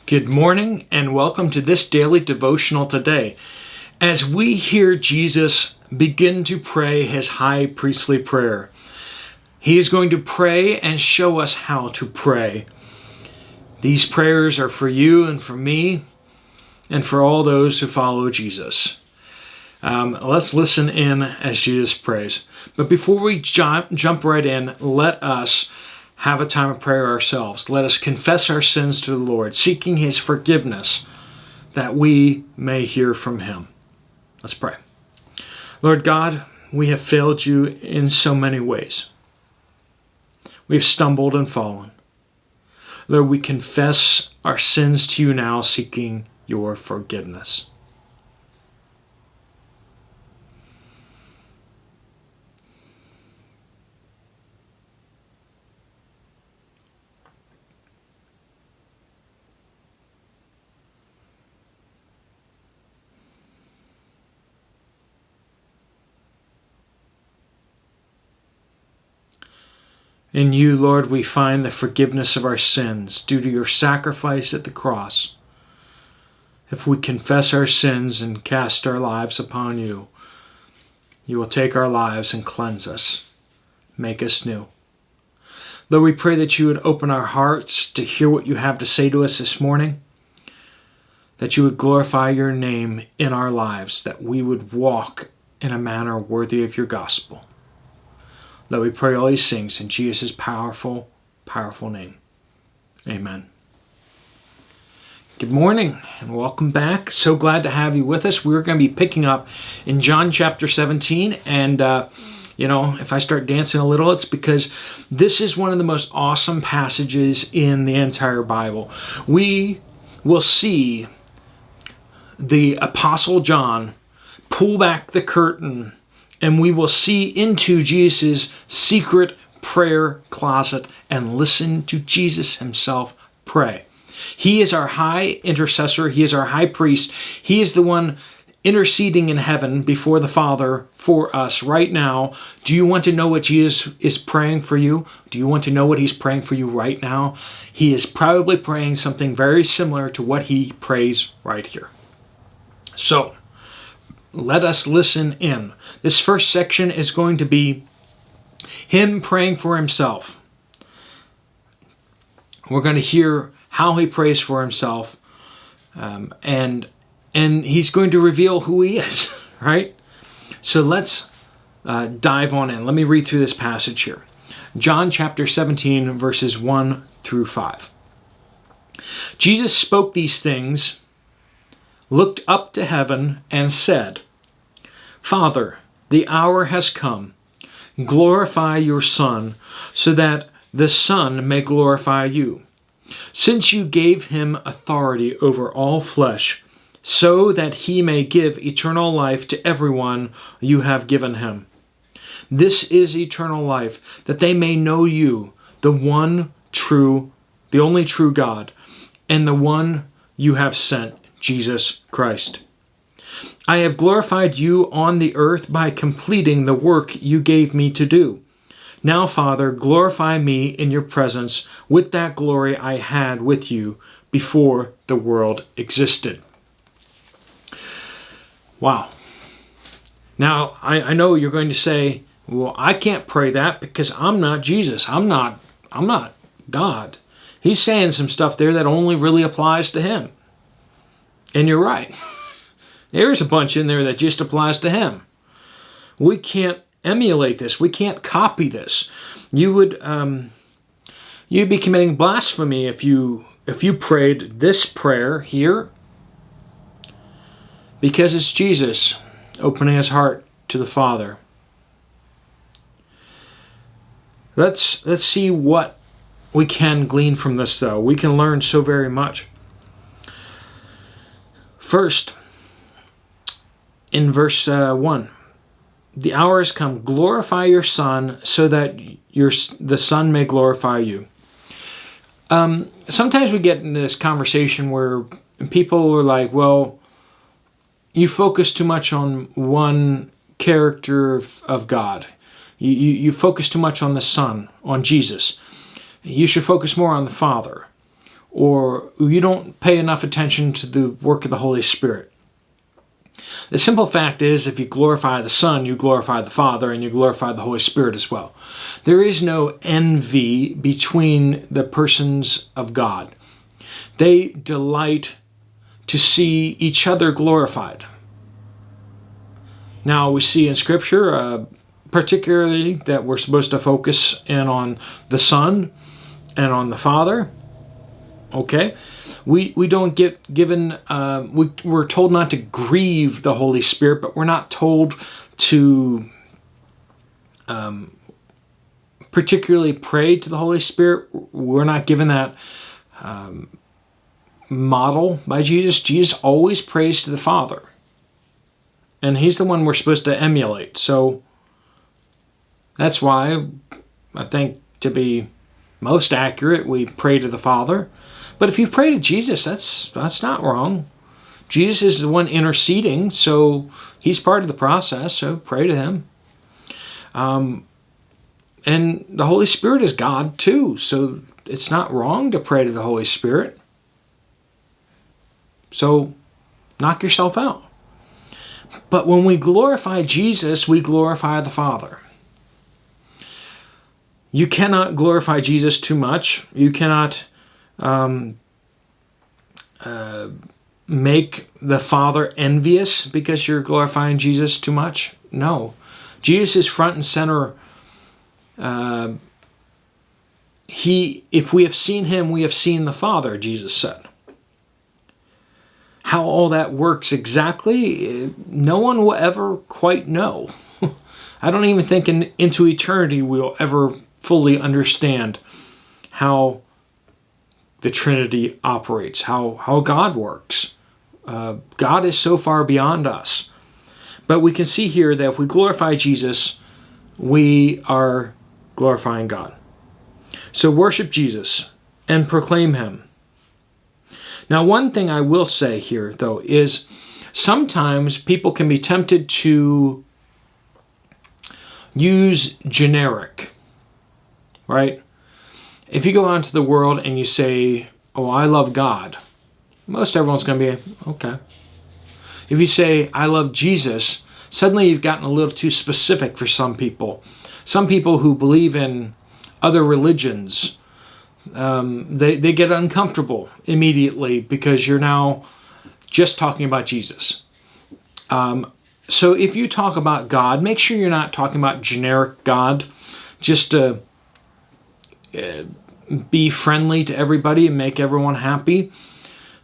Good morning and welcome to this Daily Devotional Today. As we hear Jesus begin to pray his high priestly prayer, he is going to pray and show us how to pray. These prayers are for you and for me and for all those who follow Jesus. Let's listen in as Jesus prays. But before we jump right in, let us have a time of prayer ourselves. Let us confess our sins to the Lord, seeking his forgiveness that we may hear from him. Let's pray. Lord God, we have failed you in so many ways. We've stumbled and fallen. Lord, we confess our sins to you now, seeking your forgiveness. In you, Lord, we find the forgiveness of our sins due to your sacrifice at the cross. If we confess our sins and cast our lives upon you, you will take our lives and cleanse us, make us new. Lord, we pray that you would open our hearts to hear what you have to say to us this morning, that you would glorify your name in our lives, that we would walk in a manner worthy of your gospel. Lord, we pray all these things in Jesus' powerful, powerful name. Amen. Good morning and welcome back. So glad to have you with us. We're going to be picking up in John chapter 17. And, if I start dancing a little, it's because this is one of the most awesome passages in the entire Bible. We will see the Apostle John pull back the curtain, and we will see into Jesus' secret prayer closet and listen to Jesus himself pray. He is our high intercessor. He is our high priest. He is the one interceding in heaven before the Father for us right now. Do you want to know what Jesus is praying for you? Do you want to know what he's praying for you right now? He is probably praying something very similar to what he prays right here. So, let us listen in. This first section is going to be him praying for himself. We're going to hear how he prays for himself, and he's going to reveal who he is, right? So let's dive on in. Let me read through this passage here. John chapter 17, verses 1 through 5. Jesus spoke these things, looked up to heaven, and said, Father, the hour has come. Glorify your Son, so that the Son may glorify you, since you gave him authority over all flesh, so that he may give eternal life to everyone you have given him. This is eternal life, that they may know you, the only true God, and the one you have sent, Jesus Christ. I have glorified you on the earth by completing the work you gave me to do. Now, Father, glorify me in your presence with that glory I had with you before the world existed. Wow. Now, I know you're going to say, well, I can't pray that because I'm not Jesus. I'm not God. He's saying some stuff there that only really applies to him. And you're right. There's a bunch in there that just applies to him. We can't emulate this. We can't copy this. You'd be committing blasphemy if you prayed this prayer here, because it's Jesus opening his heart to the Father. Let's see what we can glean from this, though. We can learn so very much. First, in verse 1, the hour has come. Glorify your Son, so that the Son may glorify you. Sometimes we get into this conversation where people are like, well, you focus too much on one character of God. You focus too much on the Son, on Jesus. You should focus more on the Father. or you don't pay enough attention to the work of the Holy Spirit. The simple fact is, if you glorify the Son, you glorify the Father, and you glorify the Holy Spirit as well. There is no envy between the persons of God. They delight to see each other glorified. Now, we see in Scripture, particularly, that we're supposed to focus in on the Son and on the Father. Okay? We don't get given, we're told not to grieve the Holy Spirit, but we're not told to particularly pray to the Holy Spirit. We're not given that model by Jesus. Jesus always prays to the Father. And He's the one we're supposed to emulate. So that's why I think, to be most accurate, we pray to the Father. But if you pray to Jesus, that's not wrong. Jesus is the one interceding, so He's part of the process, so pray to Him. And the Holy Spirit is God too, so it's not wrong to pray to the Holy Spirit. So knock yourself out. But when we glorify Jesus, we glorify the Father. You cannot glorify Jesus too much. You cannot make the Father envious because you're glorifying Jesus too much. No. Jesus is front and center. If we have seen Him, we have seen the Father, Jesus said. How all that works exactly, no one will ever quite know. I don't even think into eternity we'll ever fully understand how the Trinity operates, how God works. God is so far beyond us. But we can see here that if we glorify Jesus, we are glorifying God. So worship Jesus and proclaim Him. Now, one thing I will say here, though, is sometimes people can be tempted to use generic, right? If you go out into the world and you say, oh, I love God, most everyone's going to be, okay. If you say, I love Jesus, suddenly you've gotten a little too specific for some people. Some people who believe in other religions, they get uncomfortable immediately because you're now just talking about Jesus. So if you talk about God, make sure you're not talking about generic God, just to be friendly to everybody and make everyone happy.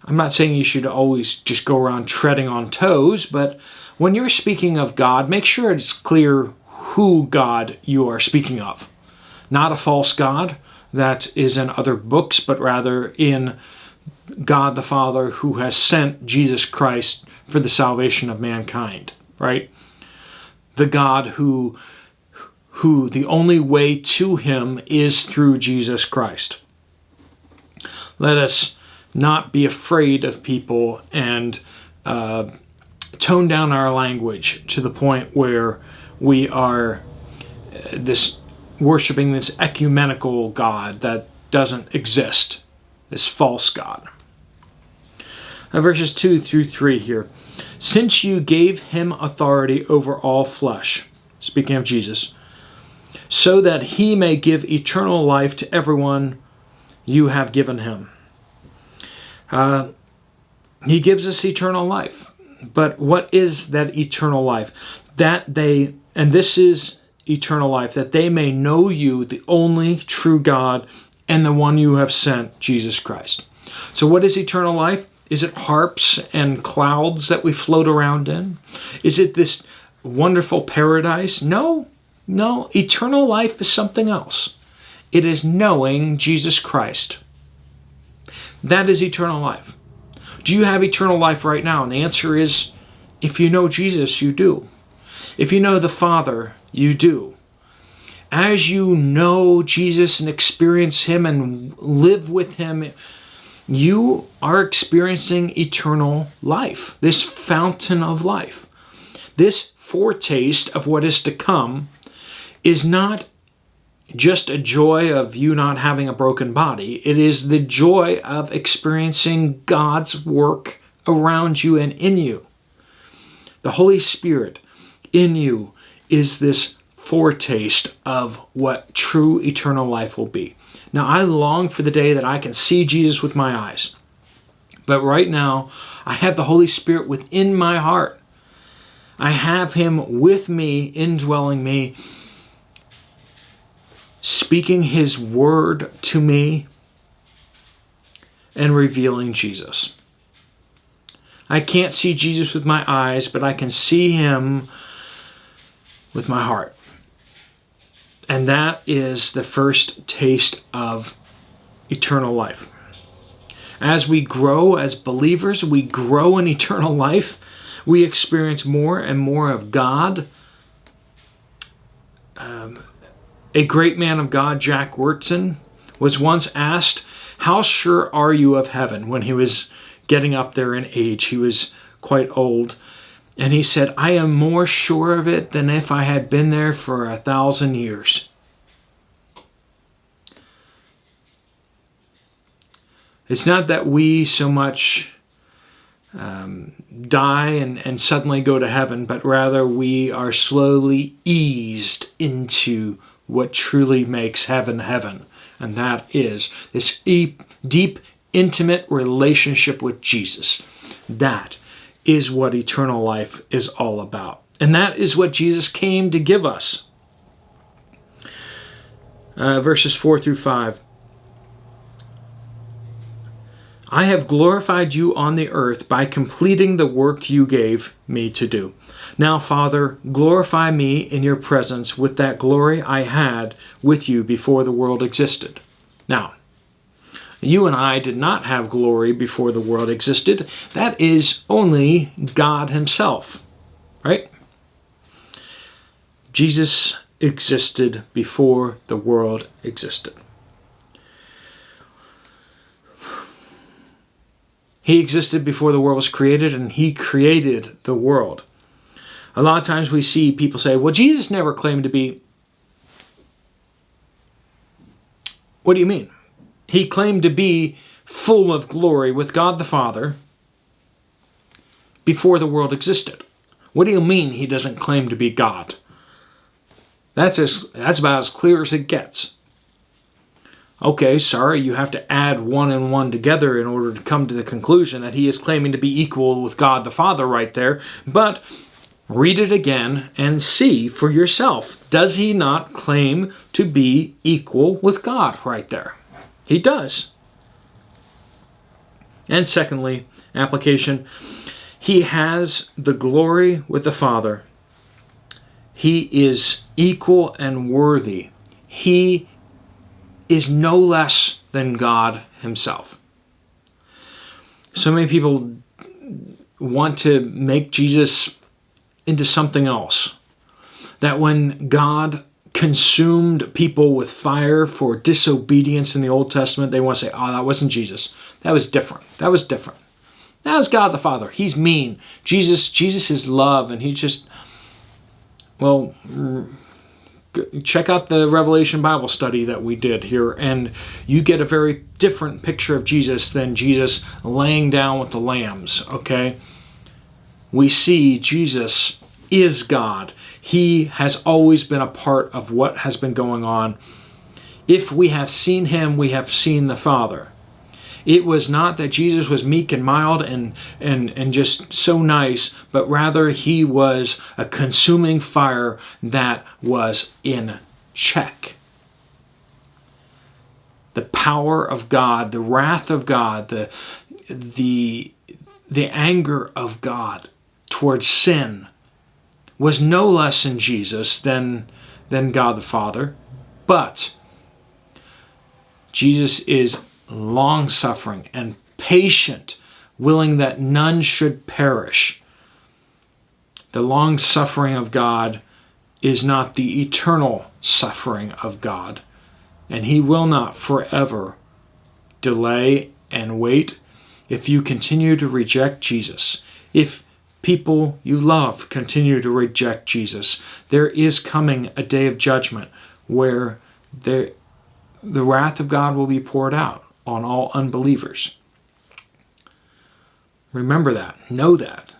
I'm not saying you should always just go around treading on toes, but when you're speaking of God, make sure it's clear who God you are speaking of. Not a false God that is in other books, but rather in God the Father, who has sent Jesus Christ for the salvation of mankind, right? The God who the only way to Him is through Jesus Christ. Let us not be afraid of people and tone down our language to the point where we are worshiping this ecumenical God that doesn't exist, this false God. Verses 2 through 3 here. Since you gave Him authority over all flesh, speaking of Jesus, so that He may give eternal life to everyone you have given Him. He gives us eternal life. But what is that eternal life? And this is eternal life, that they may know you, the only true God, and the one you have sent, Jesus Christ. So what is eternal life? Is it harps and clouds that we float around in? Is it this wonderful paradise? No. Eternal life is something else. It is knowing Jesus Christ. That is eternal life. Do you have eternal life right now? And the answer is, if you know Jesus, you do. If you know the Father, you do. As you know Jesus and experience Him and live with Him, you are experiencing eternal life, this fountain of life. This foretaste of what is to come is not just a joy of you not having a broken body. It is the joy of experiencing God's work around you and in you. The Holy Spirit in you is this foretaste of what true eternal life will be. Now, I long for the day that I can see Jesus with my eyes. But right now, I have the Holy Spirit within my heart. I have Him with me, indwelling me, speaking His word to me, and revealing Jesus. I can't see Jesus with my eyes, but I can see Him with my heart. And that is the first taste of eternal life. As we grow as believers, we grow in eternal life. We experience more and more of God. A great man of God, Jack Wurtson, was once asked, "How sure are you of heaven?" when he was getting up there in age. He was quite old. And he said, "I am more sure of it than if I had been there for 1,000 years." It's not that we so much die and suddenly go to heaven, but rather we are slowly eased into what truly makes heaven heaven. And that is this deep, intimate relationship with Jesus. That is what eternal life is all about. And that is what Jesus came to give us. Verses 4 through 5. I have glorified you on the earth by completing the work you gave me to do. Now, Father, glorify me in your presence with that glory I had with you before the world existed. Now, you and I did not have glory before the world existed. That is only God Himself, right? Jesus existed before the world existed. He existed before the world was created, and He created the world. A lot of times we see people say, well, Jesus never claimed to be... What do you mean? He claimed to be full of glory with God the Father before the world existed. What do you mean He doesn't claim to be God? That's about as clear as it gets. Okay, sorry, you have to add one and one together in order to come to the conclusion that He is claiming to be equal with God the Father right there. But read it again and see for yourself. Does He not claim to be equal with God right there? He does. And secondly, application, He has the glory with the Father. He is equal and worthy. He is no less than God Himself. So many people want to make Jesus into something else. That when God consumed people with fire for disobedience in the Old Testament, they want to say, oh, that wasn't Jesus. That was different. That was God the Father. He's mean. Jesus is love, and He just, well, check out the Revelation Bible study that we did here, and you get a very different picture of Jesus than Jesus laying down with the lambs, okay? We see Jesus is God. He has always been a part of what has been going on. If we have seen Him, we have seen the Father. It was not that Jesus was meek and mild and just so nice, but rather He was a consuming fire that was in check. The power of God, the wrath of God, the anger of God towards sin was no less in Jesus than God the Father. But Jesus is long-suffering and patient, willing that none should perish. The long-suffering of God is not the eternal suffering of God, and He will not forever delay and wait if you continue to reject Jesus. If people you love continue to reject Jesus, there is coming a day of judgment where the wrath of God will be poured out on all unbelievers. Remember that. Know that.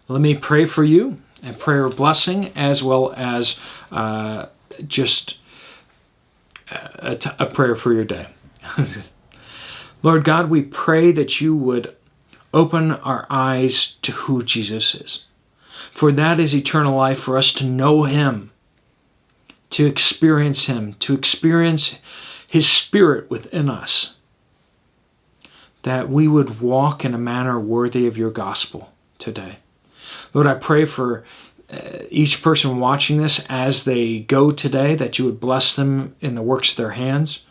Let me pray for you, and prayer blessing, as well as just a prayer for your day. Lord God, we pray that you would open our eyes to who Jesus is. For that is eternal life, for us to know him, to experience him, to experience his Spirit within us, that we would walk in a manner worthy of your gospel today. Lord, I pray for each person watching this as they go today, that you would bless them in the works of their hands,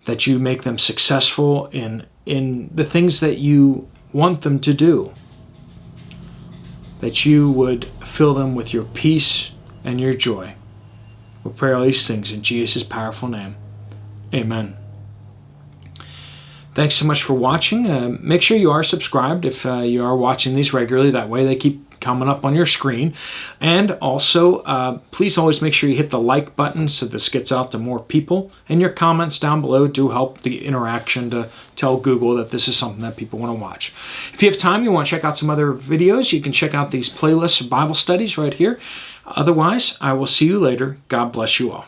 that you make them successful in the things that you want them to do, that you would fill them with your peace and your joy. We pray all these things in Jesus' powerful name. Amen. Thanks so much for watching. Make sure you are subscribed if you are watching these regularly. That way they keep coming up on your screen. And also, please always make sure you hit the like button so this gets out to more people. And your comments down below do help the interaction to tell Google that this is something that people want to watch. If you have time, you want to check out some other videos, you can check out these playlists of Bible studies right here. Otherwise, I will see you later. God bless you all.